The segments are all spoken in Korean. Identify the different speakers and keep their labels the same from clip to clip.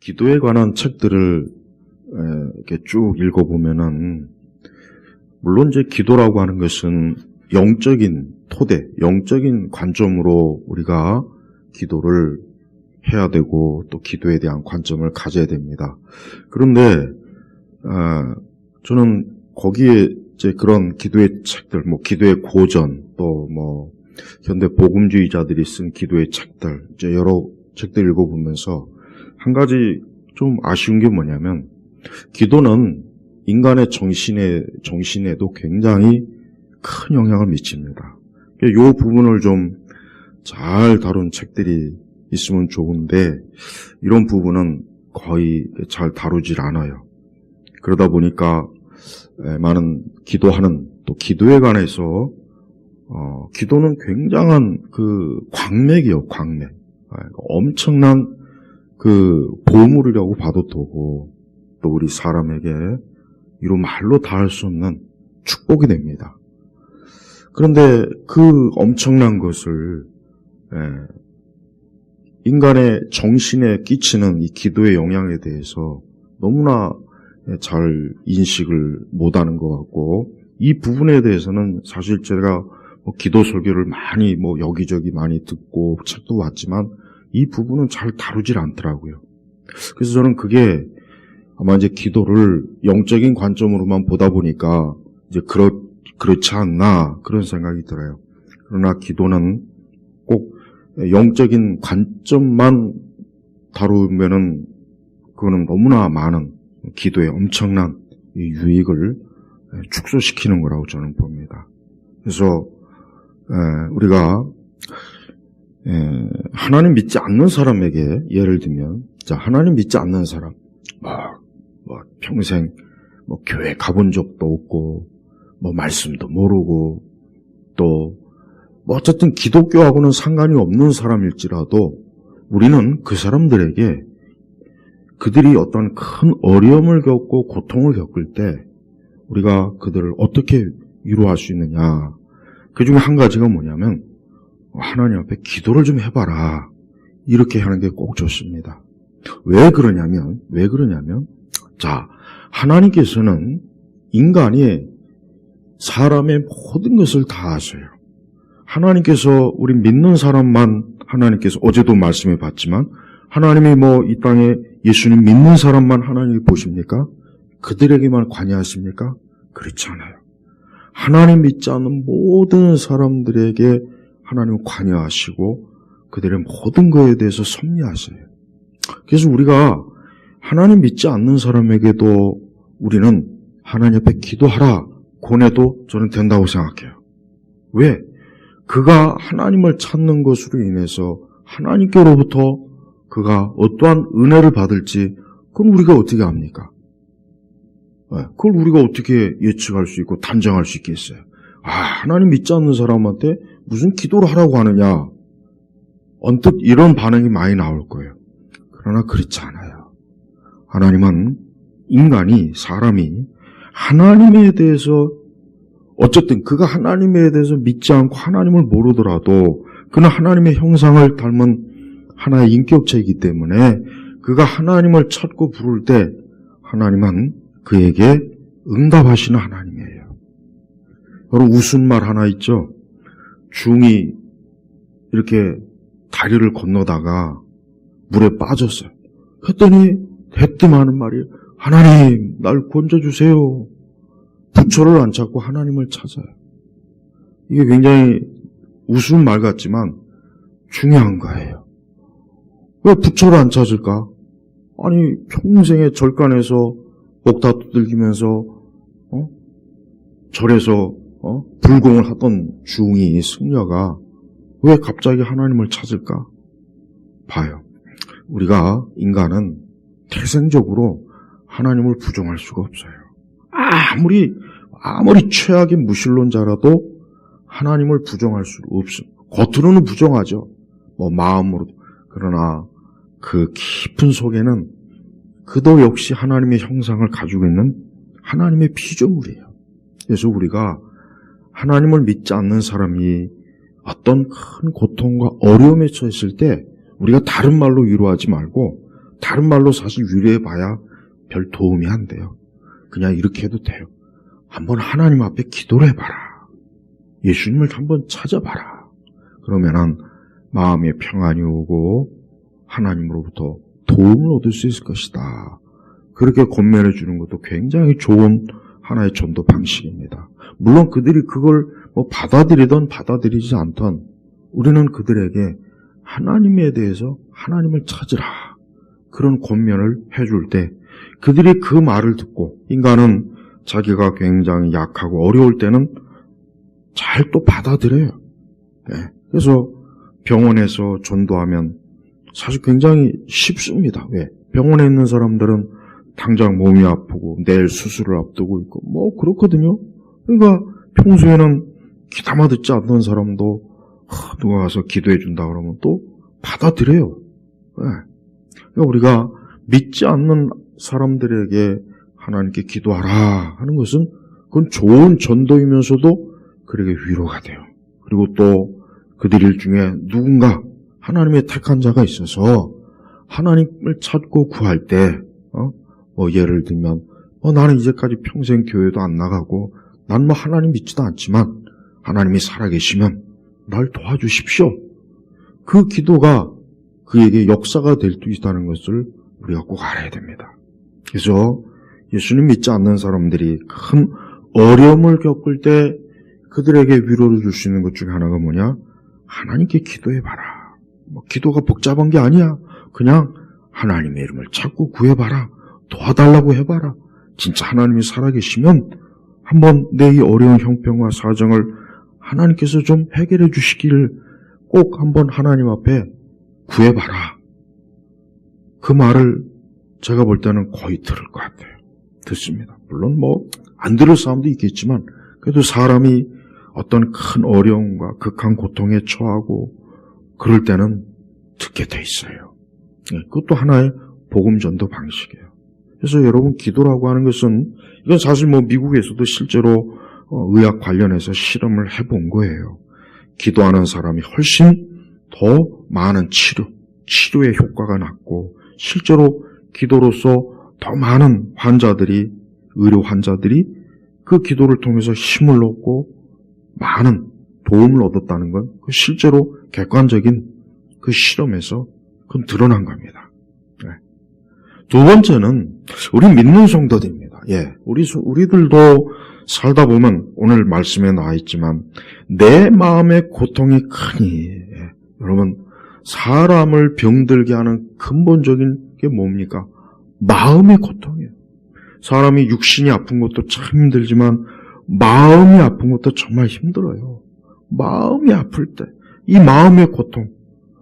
Speaker 1: 기도에 관한 책들을 이렇게 쭉 읽어보면은, 물론 이제 기도라고 하는 것은 영적인 토대, 영적인 관점으로 우리가 기도를 해야 되고 또 기도에 대한 관점을 가져야 됩니다. 그런데 저는 거기에 이제 그런 기도의 책들, 뭐 기도의 고전, 또 뭐 현대 복음주의자들이 쓴 기도의 책들, 이제 여러 책들 읽어보면서 한 가지 좀 아쉬운 게 뭐냐면, 기도는 인간의 정신에도 굉장히 큰 영향을 미칩니다. 이 부분을 좀 잘 다룬 책들이 있으면 좋은데, 이런 부분은 거의 잘 다루질 않아요. 그러다 보니까 많은 기도하는, 또 기도에 관해서 기도는 굉장한 그 광맥이요, 광맥. 엄청난 그 보물이라고 봐도 되고, 또 우리 사람에게 이로 말로 다 할 수 없는 축복이 됩니다. 그런데 그 엄청난 것을 인간의 정신에 끼치는 이 기도의 영향에 대해서 너무나 잘 인식을 못하는 것 같고, 이 부분에 대해서는 사실 제가 기도 설교를 많이 여기저기 많이 듣고 책도 봤지만 이 부분은 잘 다루질 않더라고요. 그래서 저는 그게 아마 이제 기도를 영적인 관점으로만 보다 보니까 이제 그렇지 않나 그런 생각이 들어요. 그러나 기도는 꼭 영적인 관점만 다루면은 그거는 너무나 많은 기도의 엄청난 유익을 축소시키는 거라고 저는 봅니다. 그래서 우리가 하나님 믿지 않는 사람에게 예를 들면, 자, 하나님 믿지 않는 사람, 평생 교회 가본 적도 없고 말씀도 모르고 또 어쨌든 기독교하고는 상관이 없는 사람일지라도 우리는 그 사람들에게 그들이 어떤 큰 어려움을 겪고 고통을 겪을 때 우리가 그들을 어떻게 위로할 수 있느냐, 그 중에 한 가지가 뭐냐면 하나님 앞에 기도를 좀 해봐라, 이렇게 하는 게 꼭 좋습니다. 왜 그러냐면 자, 하나님께서는 인간이 사람의 모든 것을 다 아세요. 하나님께서 우리 믿는 사람만 하나님께서, 어제도 말씀해 봤지만 하나님이 이 땅에 예수님 믿는 사람만 하나님이 보십니까? 그들에게만 관여하십니까? 그렇지 않아요. 하나님 믿지 않는 모든 사람들에게 하나님은 관여하시고 그들의 모든 것에 대해서 섭리하세요. 그래서 우리가 하나님 믿지 않는 사람에게도 우리는 하나님 앞에 기도하라 권해도 저는 된다고 생각해요. 왜? 그가 하나님을 찾는 것으로 인해서 하나님께로부터 그가 어떠한 은혜를 받을지 그건 우리가 어떻게 압니까? 그걸 우리가 어떻게 예측할 수 있고 단정할 수 있겠어요? 하나님 믿지 않는 사람한테 무슨 기도를 하라고 하느냐, 언뜻 이런 반응이 많이 나올 거예요. 그러나 그렇지 않아요. 하나님은 사람이 하나님에 대해서, 어쨌든 그가 하나님에 대해서 믿지 않고 하나님을 모르더라도 그는 하나님의 형상을 닮은 하나의 인격체이기 때문에 그가 하나님을 찾고 부를 때 하나님은 그에게 응답하시는 하나님이에요. 여러분, 웃은 말 하나 있죠? 중이 이렇게 다리를 건너다가 물에 빠졌어요. 그랬더니 대뜸 하는 말이, 하나님 날 건져주세요. 부처를 안 찾고 하나님을 찾아요. 이게 굉장히 우스운 말 같지만 중요한 거예요. 왜 부처를 안 찾을까? 아니, 평생에 절간에서 목다 두들기면서 절에서 불공을 하던 중이, 승려가 왜 갑자기 하나님을 찾을까? 봐요. 우리가 인간은 태생적으로 하나님을 부정할 수가 없어요. 아무리 최악의 무신론자라도 하나님을 부정할 수 없어요. 겉으로는 부정하죠. 마음으로. 그러나 그 깊은 속에는 그도 역시 하나님의 형상을 가지고 있는 하나님의 피조물이에요. 그래서 우리가 하나님을 믿지 않는 사람이 어떤 큰 고통과 어려움에 처했을 때 우리가 다른 말로 위로하지 말고 다른 말로 사실 위로해봐야 별 도움이 안 돼요. 그냥 이렇게 해도 돼요. 한번 하나님 앞에 기도를 해봐라. 예수님을 한번 찾아봐라. 그러면은 마음에 평안이 오고 하나님으로부터 도움을 얻을 수 있을 것이다. 그렇게 권면해 주는 것도 굉장히 좋은 하나의 전도 방식입니다. 물론 그들이 그걸 받아들이든 받아들이지 않든 우리는 그들에게 하나님에 대해서 하나님을 찾으라. 그런 권면을 해줄 때 그들이 그 말을 듣고 인간은 자기가 굉장히 약하고 어려울 때는 잘 또 받아들여요. 네. 그래서 병원에서 전도하면 사실 굉장히 쉽습니다. 왜? 병원에 있는 사람들은 당장 몸이 아프고 내일 수술을 앞두고 있고 그렇거든요. 그러니까 평소에는 귀담아 듣지 않던 사람도 누가 와서 기도해 준다 그러면 또 받아들여요. 네. 그러니까 우리가 믿지 않는 사람들에게 하나님께 기도하라 하는 것은 그건 좋은 전도이면서도 그에게 위로가 돼요. 그리고 또 그들 중에 누군가 하나님의 택한 자가 있어서 하나님을 찾고 구할 때 예를 들면 나는 이제까지 평생 교회도 안 나가고 난 하나님 믿지도 않지만 하나님이 살아계시면 날 도와주십시오. 그 기도가 그에게 역사가 될 수 있다는 것을 우리가 꼭 알아야 됩니다. 그래서 예수님 믿지 않는 사람들이 큰 어려움을 겪을 때 그들에게 위로를 줄 수 있는 것 중에 하나가 뭐냐? 하나님께 기도해봐라. 기도가 복잡한 게 아니야. 그냥 하나님의 이름을 찾고 구해봐라. 도와달라고 해봐라. 진짜 하나님이 살아계시면 한번 내 이 어려운 형편과 사정을 하나님께서 좀 해결해 주시기를 꼭 한번 하나님 앞에 구해봐라. 그 말을 제가 볼 때는 거의 들을 것 같아요. 듣습니다. 물론 안 들을 사람도 있겠지만 그래도 사람이 어떤 큰 어려움과 극한 고통에 처하고 그럴 때는 듣게 돼 있어요. 그것도 하나의 복음 전도 방식이에요. 그래서 여러분 기도라고 하는 것은 이건 사실 미국에서도 실제로 의학 관련해서 실험을 해본 거예요. 기도하는 사람이 훨씬 더 많은 치료의 효과가 났고 실제로 기도로서 더 많은 의료 환자들이 그 기도를 통해서 힘을 얻고 많은 도움을 얻었다는 건 실제로 객관적인 그 실험에서 그건 드러난 겁니다. 네. 두 번째는 우리 믿는 성도들입니다. 우리들도 살다 보면 오늘 말씀에 나와 있지만 내 마음의 고통이 크니 여러분 사람을 병들게 하는 근본적인 게 뭡니까? 마음의 고통이에요. 사람이 육신이 아픈 것도 참 힘들지만 마음이 아픈 것도 정말 힘들어요. 마음이 아플 때 이 마음의 고통,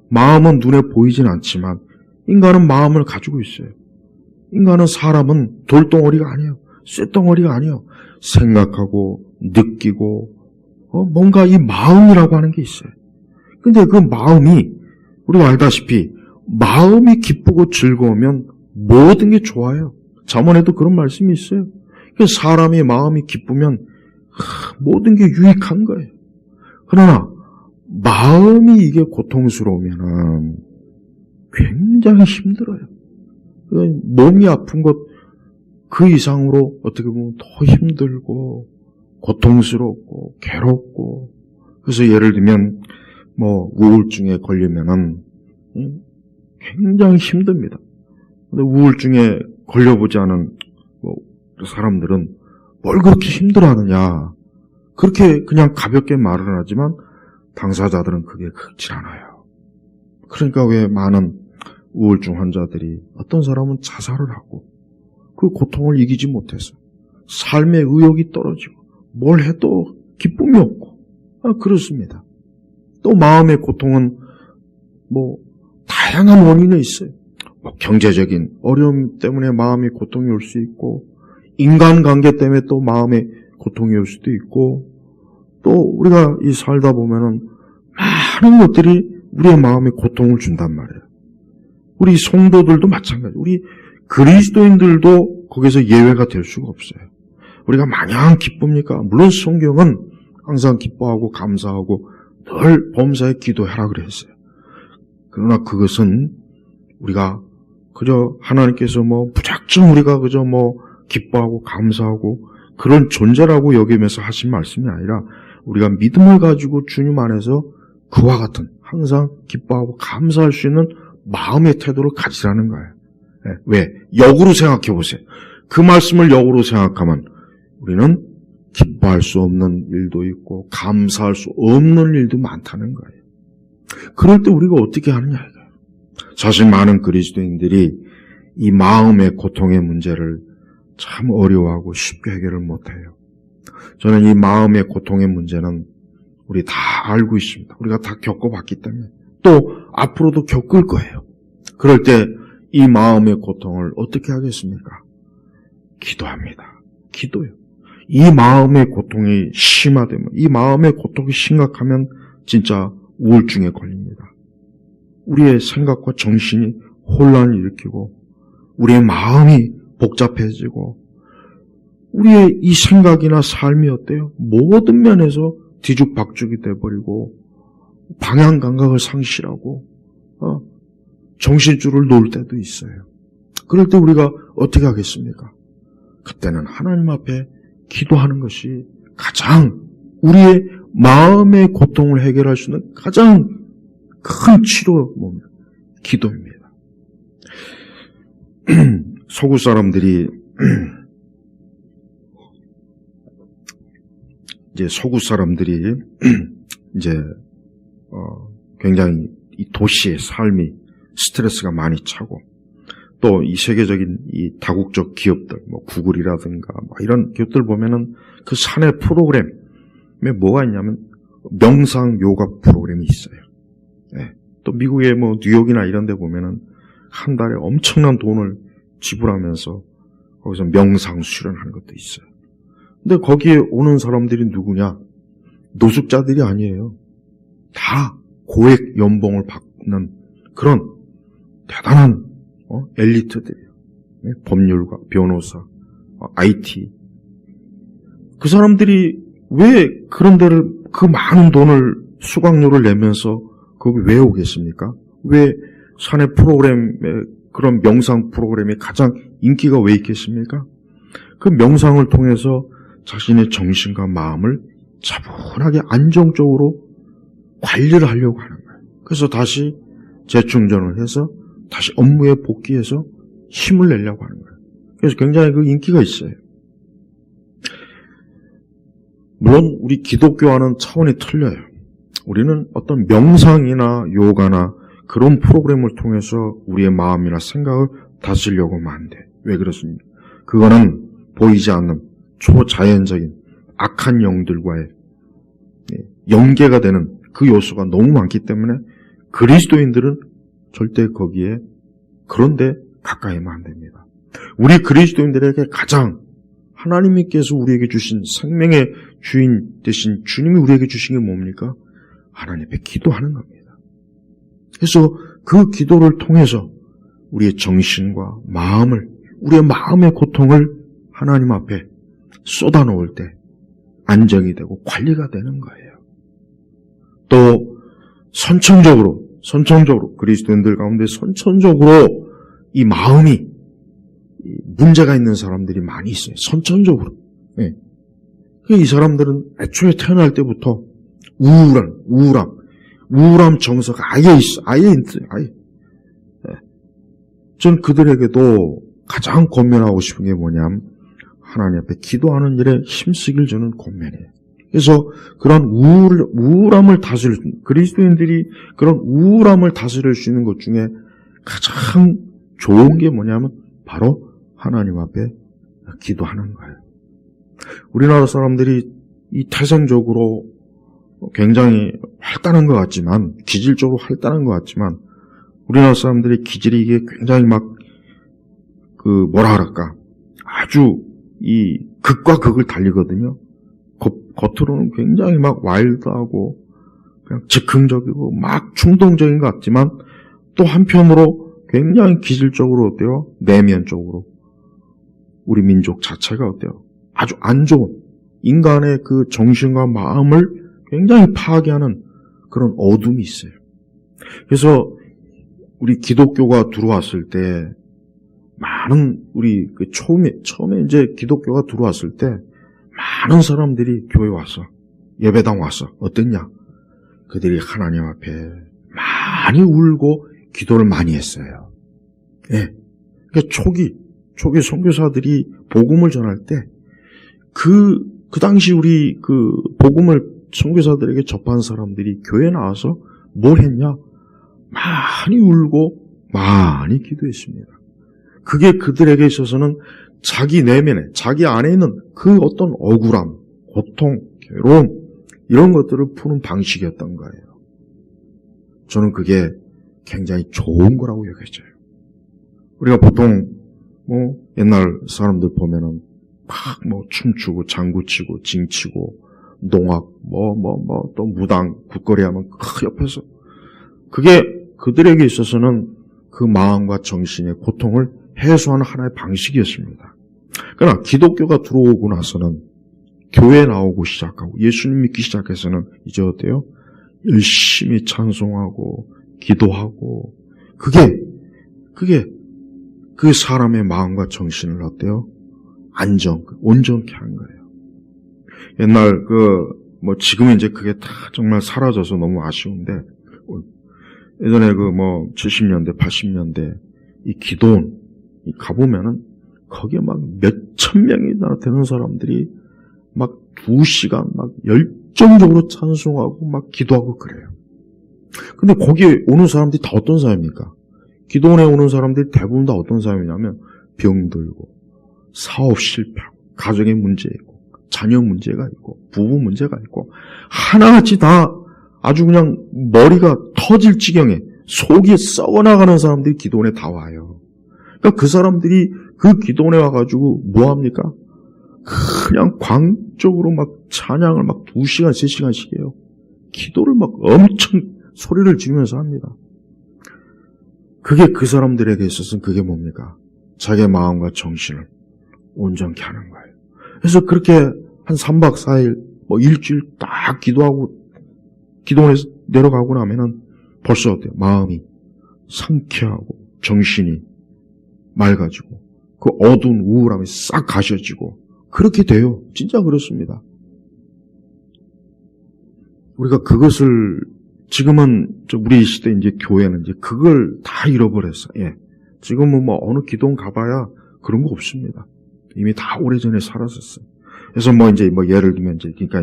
Speaker 1: 마음은 눈에 보이진 않지만 인간은 마음을 가지고 있어요. 사람은 돌덩어리가 아니에요. 쇳덩어리가 아니에요. 생각하고 느끼고 뭔가 이 마음이라고 하는 게 있어요. 근데 그 마음이 우리가 알다시피 마음이 기쁘고 즐거우면 모든 게 좋아요. 잠언에도 그런 말씀이 있어요. 사람의 마음이 기쁘면 모든 게 유익한 거예요. 그러나 마음이 이게 고통스러우면 굉장히 힘들어요. 몸이 아픈 것 그 이상으로 어떻게 보면 더 힘들고 고통스럽고 괴롭고 그래서 예를 들면 우울증에 걸리면은 굉장히 힘듭니다. 근데 우울증에 걸려보지 않은 사람들은 뭘 그렇게 힘들어하느냐 그렇게 그냥 가볍게 말을 하지만 당사자들은 그게 그렇지 않아요. 그러니까 왜 많은 우울증 환자들이 어떤 사람은 자살을 하고 그 고통을 이기지 못해서 삶의 의욕이 떨어지고 뭘 해도 기쁨이 없고 그렇습니다. 또 마음의 고통은 다양한 원인이 있어요. 경제적인 어려움 때문에 마음의 고통이 올 수 있고 인간관계 때문에 또 마음의 고통이 올 수도 있고 또 우리가 이 살다 보면은 많은 것들이 우리의 마음에 고통을 준단 말이에요. 우리 성도들도 마찬가지. 우리 그리스도인들도 거기서 예외가 될 수가 없어요. 우리가 마냥 기쁩니까? 물론 성경은 항상 기뻐하고 감사하고 늘 범사에 기도하라 그랬어요. 그러나 그것은 우리가 그저 하나님께서 무작정 우리가 그저 기뻐하고 감사하고 그런 존재라고 여기면서 하신 말씀이 아니라 우리가 믿음을 가지고 주님 안에서 그와 같은 항상 기뻐하고 감사할 수 있는 마음의 태도를 가지라는 거예요. 왜? 역으로 생각해 보세요. 그 말씀을 역으로 생각하면 우리는 기뻐할 수 없는 일도 있고 감사할 수 없는 일도 많다는 거예요. 그럴 때 우리가 어떻게 하느냐 이거예요. 사실 많은 그리스도인들이 이 마음의 고통의 문제를 참 어려워하고 쉽게 해결을 못해요. 저는 이 마음의 고통의 문제는 우리 다 알고 있습니다. 우리가 다 겪어봤기 때문에 또 앞으로도 겪을 거예요. 그럴 때 이 마음의 고통을 어떻게 하겠습니까? 기도합니다. 기도요. 이 마음의 고통이 심화되면, 이 마음의 고통이 심각하면 진짜 우울증에 걸립니다. 우리의 생각과 정신이 혼란을 일으키고 우리의 마음이 복잡해지고 우리의 이 생각이나 삶이 어때요? 모든 면에서 뒤죽박죽이 돼버리고 방향 감각을 상실하고 정신줄을 놓을 때도 있어요. 그럴 때 우리가 어떻게 하겠습니까? 그때는 하나님 앞에 기도하는 것이 가장 우리의 마음의 고통을 해결할 수 있는 가장 큰 치료 뭡니까? 기도입니다. 서구 사람들이 굉장히 이 도시의 삶이 스트레스가 많이 차고 또 이 세계적인 이 다국적 기업들, 구글이라든가 이런 기업들 보면은 그 사내 프로그램에 뭐가 있냐면 명상 요가 프로그램이 있어요. 네. 또 미국의 뉴욕이나 이런 데 보면은 한 달에 엄청난 돈을 지불하면서 거기서 명상 수련하는 것도 있어요. 근데 거기에 오는 사람들이 누구냐? 노숙자들이 아니에요. 다 고액 연봉을 받는 그런 대단한 엘리트들이에요. 법률가, 변호사, IT. 그 사람들이 왜 그런 데를 그 많은 돈을 수강료를 내면서 거기 왜 오겠습니까? 왜 사내 프로그램에 그런 명상 프로그램이 가장 인기가 왜 있겠습니까? 그 명상을 통해서 자신의 정신과 마음을 차분하게 안정적으로 관리를 하려고 하는 거예요. 그래서 다시 재충전을 해서 다시 업무에 복귀해서 힘을 내려고 하는 거예요. 그래서 굉장히 그 인기가 있어요. 물론 우리 기독교와는 차원이 틀려요. 우리는 어떤 명상이나 요가나 그런 프로그램을 통해서 우리의 마음이나 생각을 다스리려고 하면 안 돼. 왜 그렇습니까? 그거는 보이지 않는 초자연적인 악한 영들과의 연계가 되는 그 요소가 너무 많기 때문에 그리스도인들은 절대 거기에 그런데 가까이 하면 안 됩니다. 우리 그리스도인들에게 가장 하나님께서 우리에게 주신 생명의 주인 되신 주님이 우리에게 주신 게 뭡니까? 하나님 앞에 기도하는 겁니다. 그래서 그 기도를 통해서 우리의 정신과 마음을, 우리의 마음의 고통을 하나님 앞에 쏟아놓을 때 안정이 되고 관리가 되는 거예요. 또 선천적으로 그리스도인들 가운데 선천적으로 이 마음이 문제가 있는 사람들이 많이 있어요. 선천적으로. 네. 이 사람들은 애초에 태어날 때부터 우울함 정서가 아예 있어. 아예. 네. 전 그들에게도 가장 권면하고 싶은 게 뭐냐면 하나님 앞에 기도하는 일에 힘쓰길 저는 권면해요. 그래서 그런 우울함을 다스릴 수 있는, 그리스도인들이 그런 우울함을 다스릴 수 있는 것 중에 가장 좋은 게 뭐냐면 바로 하나님 앞에 기도하는 거예요. 우리나라 사람들이 이 태생적으로 굉장히 활달한 것 같지만, 기질적으로 활달한 것 같지만, 우리나라 사람들의 기질이 이게 굉장히 아주 이 극과 극을 달리거든요. 겉으로는 굉장히 와일드하고 그냥 즉흥적이고 충동적인 것 같지만 또 한편으로 굉장히 기질적으로 어때요? 내면적으로 우리 민족 자체가 어때요? 아주 안 좋은 인간의 그 정신과 마음을 굉장히 파괴하는 그런 어둠이 있어요. 그래서 우리 기독교가 들어왔을 때 많은 우리 처음에 이제 기독교가 들어왔을 때 많은 사람들이 교회 와서 예배당 와서 어땠냐? 그들이 하나님 앞에 많이 울고 기도를 많이 했어요. 예. 그러니까 초기 선교사들이 복음을 전할 때 그 당시 우리 복음을 선교사들에게 접한 사람들이 교회에 나와서 뭘 했냐? 많이 울고 많이 기도했습니다. 그게 그들에게 있어서는 자기 내면에, 자기 안에 있는 그 어떤 억울함, 고통, 괴로움, 이런 것들을 푸는 방식이었던 거예요. 저는 그게 굉장히 좋은 거라고 여겨져요. 우리가 보통, 옛날 사람들 보면은, 막 춤추고, 장구치고, 징치고, 농악, 또 무당, 굿거리 하면 옆에서. 그게 그들에게 있어서는 그 마음과 정신의 고통을 해소하는 하나의 방식이었습니다. 그러나 기독교가 들어오고 나서는 교회에 나오고 시작하고 예수님 믿기 시작해서는 이제 어때요? 열심히 찬송하고 기도하고 그게 그 사람의 마음과 정신을 어때요? 온전케 한 거예요. 옛날 지금은 이제 그게 다 정말 사라져서 너무 아쉬운데 예전에 70년대, 80년대 이 기도원 가보면은 거기에 막 몇천 명이나 되는 사람들이 막 2시간 막 열정적으로 찬송하고 막 기도하고 그래요. 근데 거기에 오는 사람들이 다 어떤 사람입니까? 기도원에 오는 사람들이 대부분 다 어떤 사람이냐면 병들고 사업 실패하고 가정의 문제 있고 자녀 문제가 있고 부부 문제가 있고 하나같이 다 아주 그냥 머리가 터질 지경에 속이 썩어나가는 사람들이 기도원에 다 와요. 그러니까 그 사람들이 그 기도원에 와가지고 뭐합니까? 그냥 광적으로 막 찬양을 막 2시간, 3시간씩 해요. 기도를 막 엄청 소리를 지르면서 합니다. 그게 그 사람들에게 있어서는 그게 뭡니까? 자기의 마음과 정신을 온전케 하는 거예요. 그래서 그렇게 한 3박 4일, 일주일 딱 기도하고 기도원에서 내려가고 나면은 벌써 어때요? 마음이 상쾌하고 정신이 맑아지고 그 어두운 우울함이 싹 가셔지고 그렇게 돼요. 진짜 그렇습니다. 우리가 그것을 지금은 우리 시대 이제 교회는 이제 그걸 다 잃어버렸어. 예. 지금은 어느 기도원 가봐야 그런 거 없습니다. 이미 다 오래전에 사라졌어요. 그래서 예를 들면 그러니까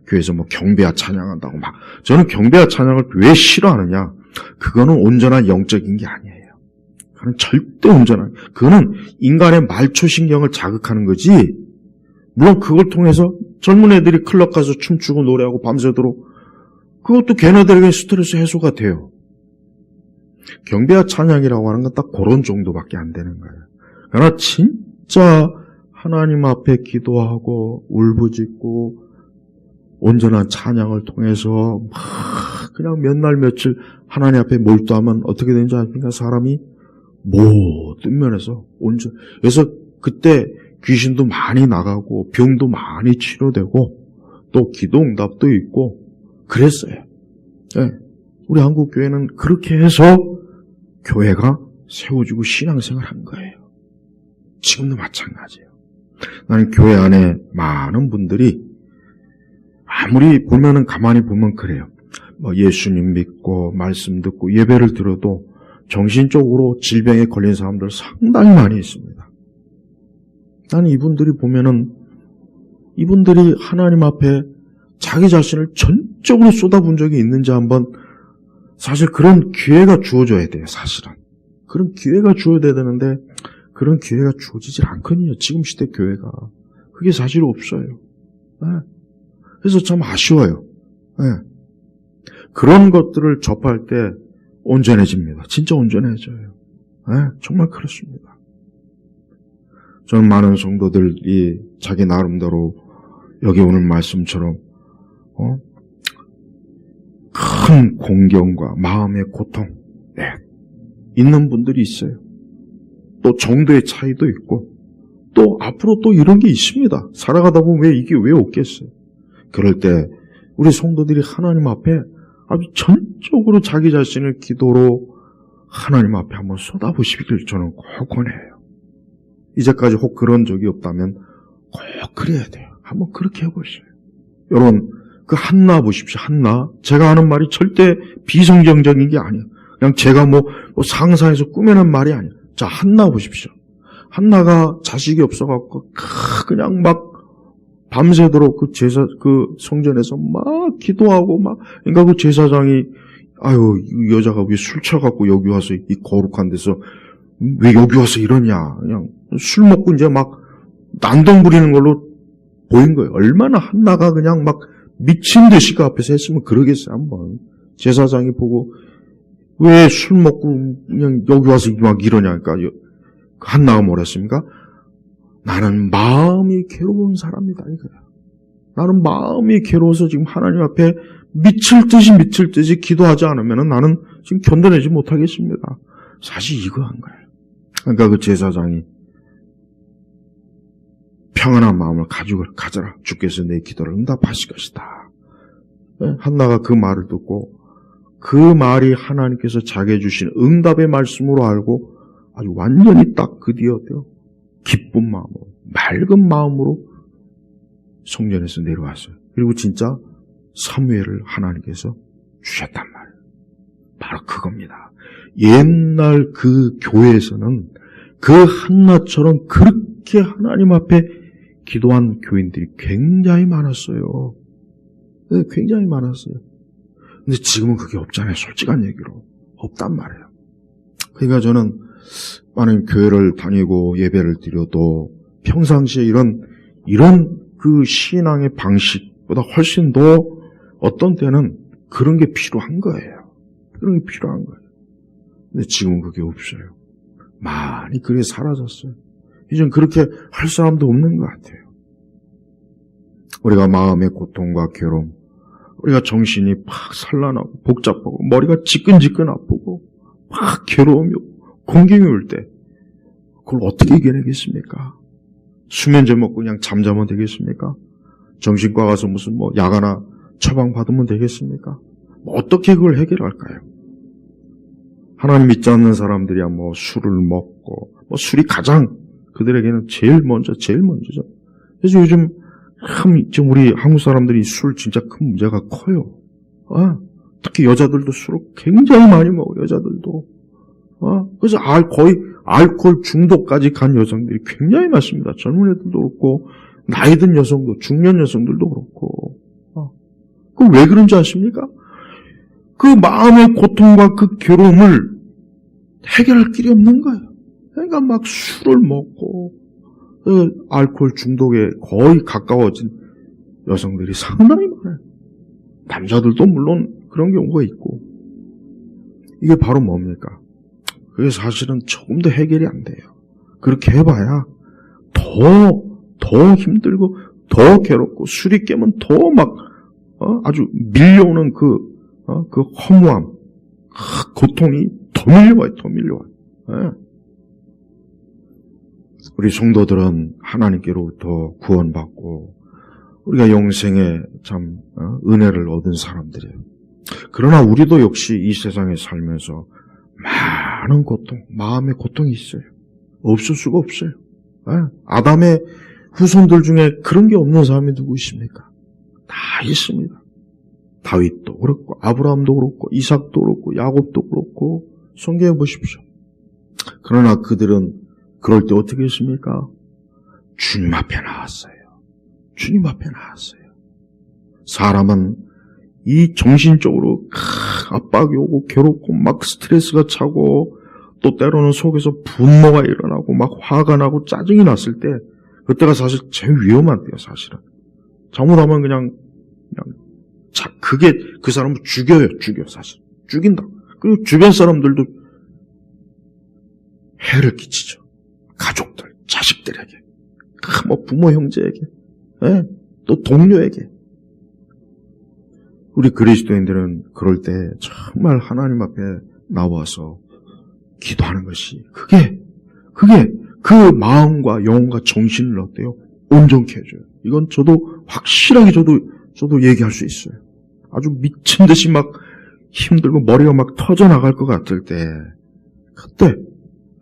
Speaker 1: 교회에서 경배와 찬양한다고 저는 경배와 찬양을 왜 싫어하느냐? 그거는 온전한 영적인 게 아니에요. 그건 절대 그거는 인간의 말초신경을 자극하는 거지. 물론 그걸 통해서 젊은 애들이 클럽 가서 춤추고 노래하고 밤새도록 그것도 걔네들에게 스트레스 해소가 돼요. 경배와 찬양이라고 하는 건 딱 그런 정도밖에 안 되는 거예요. 그러나 진짜 하나님 앞에 기도하고 울부짖고 온전한 찬양을 통해서 막 그냥 몇 날 며칠 하나님 앞에 몰두하면 어떻게 되는지 아십니까? 사람이 모든 면에서 그래서 그때 귀신도 많이 나가고 병도 많이 치료되고 또 기도 응답도 있고 그랬어요. 네. 우리 한국 교회는 그렇게 해서 교회가 세워지고 신앙생활 한 거예요. 지금도 마찬가지예요. 나는 교회 안에 많은 분들이 아무리 가만히 보면 그래요. 예수님 믿고 말씀 듣고 예배를 들어도 정신적으로 질병에 걸린 사람들 상당히 많이 있습니다. 나는 이분들이 보면은 이분들이 하나님 앞에 자기 자신을 전적으로 쏟아본 적이 있는지 한번 사실 그런 기회가 주어져야 돼요. 사실은 그런 기회가 주어져야 되는데 그런 기회가 주어지질 않거든요. 지금 시대 교회가 그게 사실 없어요. 네. 그래서 참 아쉬워요. 네. 그런 것들을 접할 때 온전해집니다. 진짜 온전해져요. 네. 정말 그렇습니다. 저는 많은 성도들이 자기 나름대로 여기 오는 말씀처럼 큰 공경과 마음의 고통 있는 분들이 있어요. 또 정도의 차이도 있고 또 앞으로 또 이런 게 있습니다. 살아가다 보면 이게 왜 없겠어요. 그럴 때 우리 성도들이 하나님 앞에 아주 전적으로 자기 자신을 기도로 하나님 앞에 한번 쏟아보시기를 저는 꼭 권해요. 이제까지 혹 그런 적이 없다면 꼭 그래야 돼요. 한번 그렇게 해보세요. 여러분, 그 한나 보십시오. 한나. 제가 하는 말이 절대 비성경적인 게 아니에요. 그냥 제가 뭐 상상해서 꾸며낸 말이 아니에요. 자, 한나 보십시오. 한나가 자식이 없어갖고 그냥 막 밤새도록 그 성전에서 막 기도하고 막, 그러니까 그 제사장이 아유, 이 여자가 왜 술 쳐갖고 여기 와서 이 거룩한 데서 왜 여기 와서 이러냐. 그냥 술 먹고 이제 막 난동 부리는 걸로 보인 거예요. 얼마나 한나가 그냥 막 미친 듯이 그 앞에서 했으면 그러겠어요, 한번. 제사장이 보고 왜 술 먹고 그냥 여기 와서 막 이러냐. 그러니까 한나가 뭐랬습니까? 나는 마음이 괴로운 사람이다, 이거야. 나는 마음이 괴로워서 지금 하나님 앞에 미칠 듯이 기도하지 않으면 나는 지금 견뎌내지 못하겠습니다. 사실 이거 한 거예요. 그러니까 그 제사장이 평안한 마음을 가지고 가져라. 주께서 내 기도를 응답하실 것이다. 한나가 그 말을 듣고 그 말이 하나님께서 자기에 주신 응답의 말씀으로 알고 아주 완전히 딱 그 뒤에 어때요? 기쁜 마음으로, 맑은 마음으로 성전에서 내려왔어요. 그리고 진짜 사무엘을 하나님께서 주셨단 말이에요. 바로 그겁니다. 옛날 그 교회에서는 그 한나처럼 그렇게 하나님 앞에 기도한 교인들이 굉장히 많았어요. 네, 굉장히 많았어요. 근데 지금은 그게 없잖아요. 솔직한 얘기로. 없단 말이에요. 그러니까 저는 많은 교회를 다니고 예배를 드려도 평상시에 이런 그 신앙의 방식보다 훨씬 더 어떤 때는 그런 게 필요한 거예요. 그런 게 필요한 거예요. 근데 지금은 그게 없어요. 많이 그게 사라졌어요. 이젠 그렇게 할 사람도 없는 것 같아요. 우리가 마음의 고통과 괴로움, 우리가 정신이 팍 산란하고 복잡하고 머리가 지끈지끈 아프고 막 괴로움이 공경이 올 때 그걸 어떻게 이겨내겠습니까? 수면제 먹고 그냥 잠자면 되겠습니까? 정신과 가서 무슨 뭐 약 하나 처방받으면 되겠습니까? 어떻게 그걸 해결할까요? 하나님 믿지 않는 사람들이야 뭐 술을 먹고 뭐 술이 가장 그들에게는 제일 먼저죠. 그래서 요즘 지금 우리 한국 사람들이 술 진짜 큰 문제가 커요. 특히 여자들도 술을 굉장히 많이 먹어요. 여자들도. 그래서 거의 알코올 중독까지 간 여성들이 굉장히 많습니다. 젊은 애들도 그렇고 나이 든 여성도, 중년 여성들도 그렇고. 그 왜 그런지 아십니까? 그 마음의 고통과 그 괴로움을 해결할 길이 없는 거예요. 그러니까 막 술을 먹고 알코올 중독에 거의 가까워진 여성들이 상당히 많아요. 남자들도 물론 그런 경우가 있고. 이게 바로 뭡니까? 그게 사실은 조금 더 해결이 안 돼요. 그렇게 해봐야 더 힘들고 더 괴롭고 술이 깨면 더 막 아주 밀려오는 그 허무함, 고통이 더 밀려와요. 네. 우리 성도들은 하나님께로부터 구원받고 우리가 영생에 참 은혜를 얻은 사람들이에요. 그러나 우리도 역시 이 세상에 살면서 많은 고통, 마음의 고통이 있어요. 없을 수가 없어요. 아담의 후손들 중에 그런 게 없는 사람이 누구 있습니까? 다 있습니다. 다윗도 그렇고 아브라함도 그렇고 이삭도 그렇고 야곱도 그렇고 성경에 보십시오. 그러나 그들은 그럴 때 어떻게 했습니까? 주님 앞에 나왔어요. 주님 앞에 나왔어요. 사람은 이 정신적으로 압박이 오고 괴롭고 막 스트레스가 차고 또 때로는 속에서 분노가 일어나고 막 화가 나고 짜증이 났을 때 그때가 사실 제일 위험한 때요. 사실은 잘못하면 그냥 그게 그 사람을 죽여 사실 죽인다. 그리고 주변 사람들도 해를 끼치죠. 가족들, 자식들에게, 뭐 부모 형제에게, 또 동료에게. 우리 그리스도인들은 그럴 때 정말 하나님 앞에 나와서 기도하는 것이 그게 그 마음과 영혼과 정신을 어때요? 온전케 해줘요. 이건 저도 확실하게 저도 얘기할 수 있어요. 아주 미친 듯이 막 힘들고 머리가 막 터져나갈 것 같을 때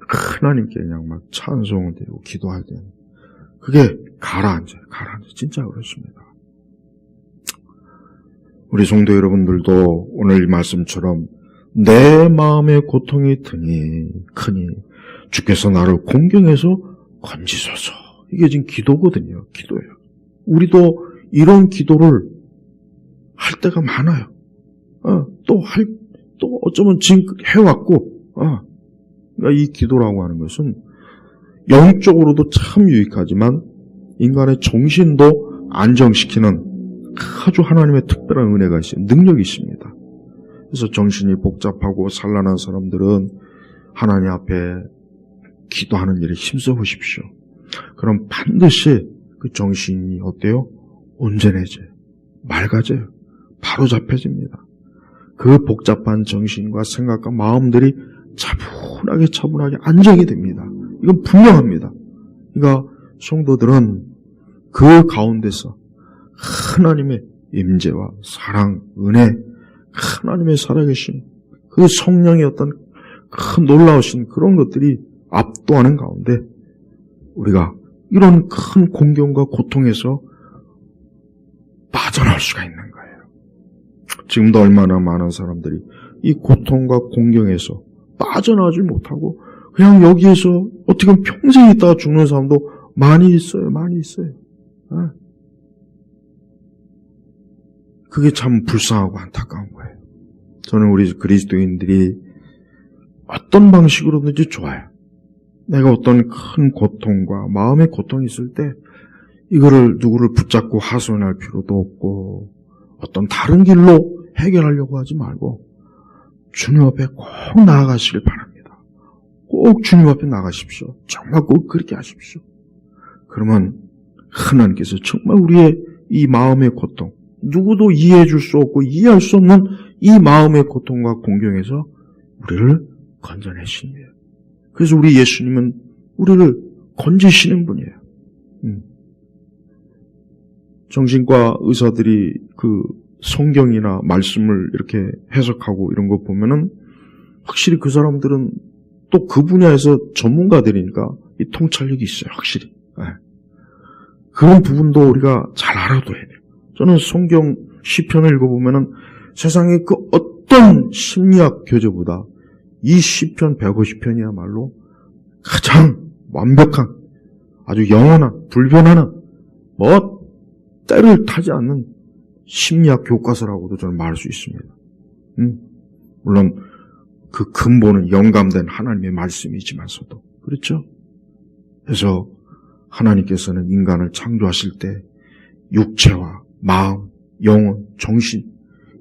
Speaker 1: 하나님께 그냥 막 찬송을 드리고 기도할 때 그게 가라앉아요. 진짜 그렇습니다. 우리 성도 여러분들도 오늘 이 말씀처럼 내 마음의 고통이 크니 주께서 나를 공경해서 건지소서. 이게 지금 기도거든요. 기도예요. 우리도 이런 기도를 할 때가 많아요. 또 어쩌면 지금 해왔고, 그러니까 이 기도라고 하는 것은 영적으로도 참 유익하지만 인간의 정신도 안정시키는 아주 하나님의 특별한 은혜가 있어요. 능력이 있습니다. 그래서 정신이 복잡하고 산란한 사람들은 하나님 앞에 기도하는 일에 힘써 보십시오. 그럼 반드시 그 정신이 어때요? 온전해져요. 맑아져요. 바로 잡혀집니다. 그 복잡한 정신과 생각과 마음들이 차분하게 안정이 됩니다. 이건 분명합니다. 그러니까 성도들은 그 가운데서 하나님의 임재와 사랑, 은혜, 하나님의 살아계신 그 성령의 어떤 큰 놀라우신 그런 것들이 압도하는 가운데 우리가 이런 큰 공경과 고통에서 빠져나올 수가 있는 거예요. 지금도 얼마나 많은 사람들이 이 고통과 공경에서 빠져나오지 못하고 그냥 여기에서 어떻게 보면 평생 있다가 죽는 사람도 많이 있어요. 그게 참 불쌍하고 안타까운 거예요. 저는 우리 그리스도인들이 어떤 방식으로든지 좋아요. 내가 어떤 큰 고통과 마음의 고통이 있을 때 이거를 누구를 붙잡고 하소연할 필요도 없고 어떤 다른 길로 해결하려고 하지 말고 주님 앞에 꼭 나아가시길 바랍니다. 꼭 주님 앞에 나가십시오. 정말 꼭 그렇게 하십시오. 그러면 하나님께서 정말 우리의 이 마음의 고통, 누구도 이해해 줄 수 없고 이해할 수 없는 이 마음의 고통과 공경에서 우리를 건져내십니다. 그래서 우리 예수님은 우리를 건지시는 분이에요. 정신과 의사들이 그 성경이나 말씀을 이렇게 해석하고 이런 거 보면은 확실히 그 사람들은 또 그 분야에서 전문가들이니까 이 통찰력이 있어요. 확실히. 그런 부분도 우리가 잘 알아둬야 돼요. 저는 성경 시편을 읽어보면은 세상의 그 어떤 심리학 교재보다 이 시편 150편이야말로 가장 완벽한 아주 영원한 불변하는 때를 타지 않는 심리학 교과서라고도 저는 말할 수 있습니다. 물론 그 근본은 영감된 하나님의 말씀이지만서도 그렇죠. 그래서 하나님께서는 인간을 창조하실 때 육체와 마음, 영혼, 정신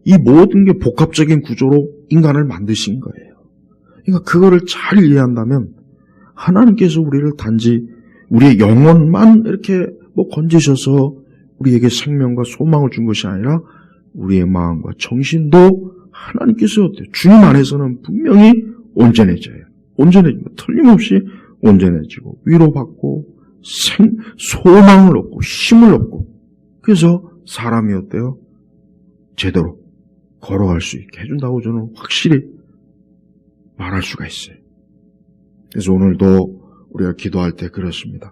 Speaker 1: 이 모든 게 복합적인 구조로 인간을 만드신 거예요. 그러니까 그거를 잘 이해한다면 하나님께서 우리를 단지 우리의 영혼만 이렇게 건지셔서 우리에게 생명과 소망을 준 것이 아니라 우리의 마음과 정신도 하나님께서 주님 안에서는 분명히 온전해져요. 온전해집니다. 틀림없이 온전해지고 위로받고 소망을 얻고 힘을 얻고 그래서 사람이 어때요? 제대로 걸어갈 수 있게 해준다고 저는 확실히 말할 수가 있어요. 그래서 오늘도 우리가 기도할 때 그렇습니다.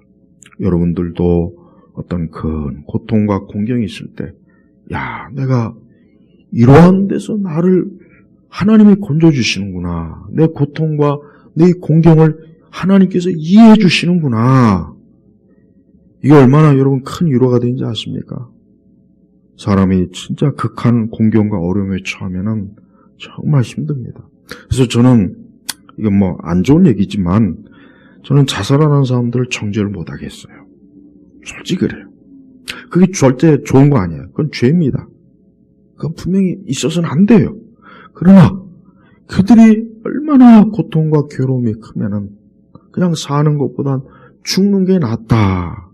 Speaker 1: 여러분들도 어떤 큰 고통과 공경이 있을 때 내가 이러한 데서 나를 하나님이 건져주시는구나. 내 고통과 내 공경을 하나님께서 이해해 주시는구나. 이게 얼마나 여러분 큰 위로가 되는지 아십니까? 사람이 진짜 극한 공경과 어려움에 처하면은 정말 힘듭니다. 그래서 저는 이건 안 좋은 얘기지만 저는 자살하는 사람들을 정죄를 못하겠어요. 솔직히 그래요. 그게 절대 좋은 거 아니에요. 그건 죄입니다. 그건 분명히 있어서는 안 돼요. 그러나 그들이 얼마나 고통과 괴로움이 크면은 그냥 사는 것보단 죽는 게 낫다.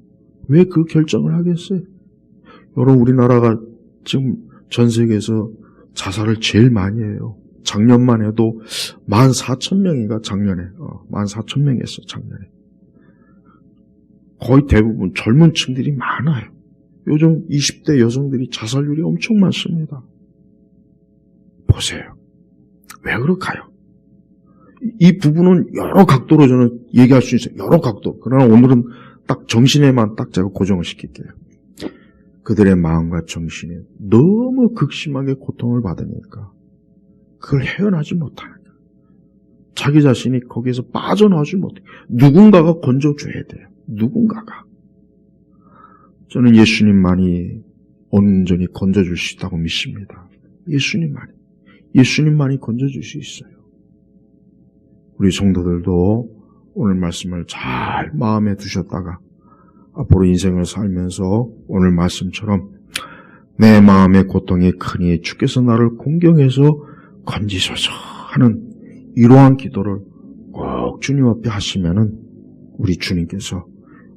Speaker 1: 왜 그 결정을 하겠어요? 여러분 우리나라가 지금 전 세계에서 자살을 제일 많이 해요. 작년만 해도 14,000명인가 작년에 14,000명이 했어 작년에. 거의 대부분 젊은 층들이 많아요. 요즘 20대 여성들이 자살률이 엄청 많습니다. 보세요. 왜 그럴까요? 이 부분은 여러 각도로 저는 얘기할 수 있어요. 여러 각도. 그러나 오늘은 딱 정신에만 딱 제가 고정을 시킬게요. 그들의 마음과 정신이 너무 극심하게 고통을 받으니까 그걸 헤어나지 못하는 거예요. 자기 자신이 거기에서 빠져나오지 못해요. 누군가가 건져줘야 돼요. 누군가가. 저는 예수님만이 온전히 건져줄 수 있다고 믿습니다. 예수님만이 건져줄 수 있어요. 우리 성도들도 오늘 말씀을 잘 마음에 두셨다가 앞으로 인생을 살면서 오늘 말씀처럼 내 마음의 고통이 크니 주께서 나를 공경해서 건지소서 하는 이러한 기도를 꼭 주님 앞에 하시면은 우리 주님께서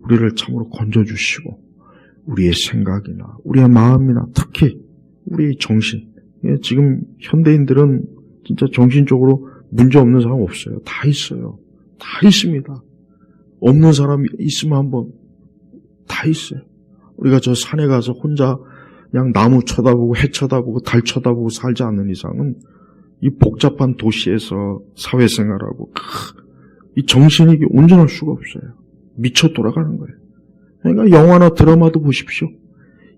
Speaker 1: 우리를 참으로 건져주시고 우리의 생각이나 우리의 마음이나 특히 우리의 정신, 지금 현대인들은 진짜 정신적으로 문제 없는 사람 없어요. 다 있어요. 다 있습니다. 없는 사람이 있으면 한번 다 있어요. 우리가 저 산에 가서 혼자 그냥 나무 쳐다보고 해 쳐다보고 달 쳐다보고 살지 않는 이상은 이 복잡한 도시에서 사회생활하고 이 정신이 온전할 수가 없어요. 미쳐 돌아가는 거예요. 그러니까 영화나 드라마도 보십시오.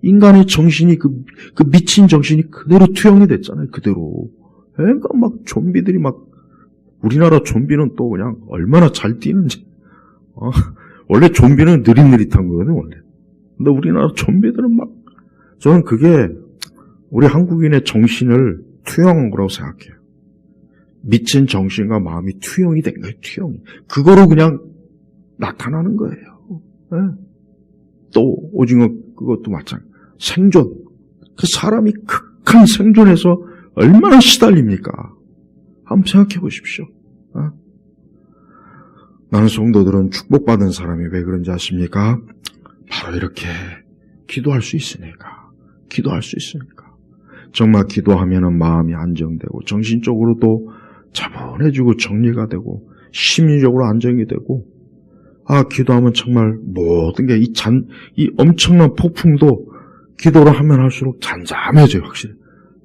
Speaker 1: 인간의 정신이 그 미친 정신이 그대로 투영이 됐잖아요. 그대로. 그러니까 막 좀비들이 막 우리나라 좀비는 또 그냥 얼마나 잘 뛰는지. 원래 좀비는 느릿느릿한 거거든요, 원래. 근데 우리나라 좀비들은 막 저는 그게 우리 한국인의 정신을 투영한 거라고 생각해요. 미친 정신과 마음이 투영이 된 거예요, 투영이. 그거로 그냥 나타나는 거예요. 네. 또 오징어 그것도 마찬가지. 생존. 그 사람이 극한 생존에서 얼마나 시달립니까? 한번 생각해 보십시오. 나는 성도들은 축복받은 사람이 왜 그런지 아십니까? 바로 이렇게 기도할 수 있으니까. 정말 기도하면은 마음이 안정되고 정신적으로도 차분해지고 정리가 되고 심리적으로 안정이 되고 기도하면 정말 모든 게 이 엄청난 폭풍도 기도를 하면 할수록 잠잠해져요, 확실히.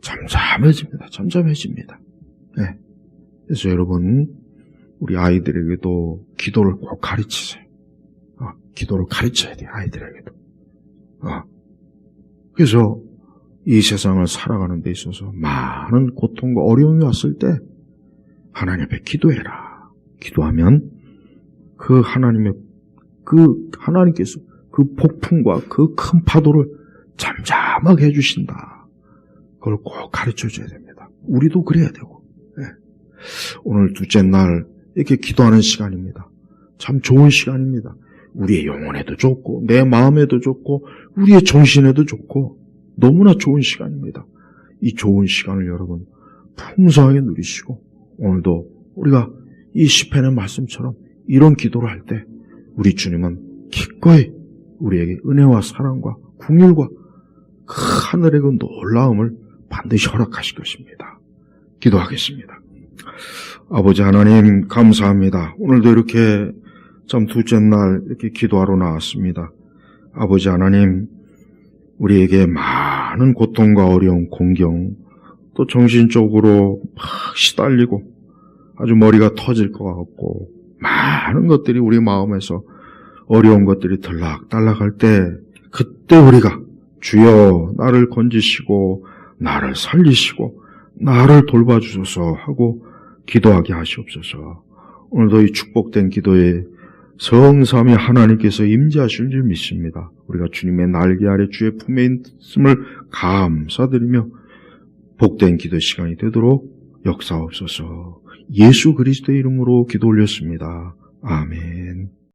Speaker 1: 잠잠해집니다. 네. 그래서 여러분, 우리 아이들에게도 기도를 꼭 가르치세요. 기도를 가르쳐야 돼요, 아이들에게도. 그래서 이 세상을 살아가는 데 있어서 많은 고통과 어려움이 왔을 때 하나님 앞에 기도해라. 기도하면 하나님께서 그 폭풍과 그 큰 파도를 잠잠하게 해주신다. 그걸 꼭 가르쳐줘야 됩니다. 우리도 그래야 되고. 네. 오늘 둘째 날 이렇게 기도하는 시간입니다. 참 좋은 시간입니다. 우리의 영혼에도 좋고 내 마음에도 좋고 우리의 정신에도 좋고 너무나 좋은 시간입니다. 이 좋은 시간을 여러분 풍성하게 누리시고 오늘도 우리가 이 시편의 말씀처럼 이런 기도를 할 때 우리 주님은 기꺼이 우리에게 은혜와 사랑과 긍휼과 그 하늘의 그 놀라움을 반드시 허락하실 것입니다. 기도하겠습니다. 아버지 하나님 감사합니다. 오늘도 이렇게 참 둘째 날 이렇게 기도하러 나왔습니다. 아버지 하나님 우리에게 많은 고통과 어려움, 공경 또 정신적으로 막 시달리고 아주 머리가 터질 것 같고 많은 것들이 우리 마음에서 어려운 것들이 들락달락할 때 그때 우리가 주여 나를 건지시고 나를 살리시고 나를 돌봐주소서 하고 기도하게 하시옵소서. 오늘도 이 축복된 기도에 성삼위 하나님께서 임재하실 줄 믿습니다. 우리가 주님의 날개 아래 주의 품에 있음을 감사드리며 복된 기도 시간이 되도록 역사옵소서. 예수 그리스도의 이름으로 기도 올렸습니다. 아멘.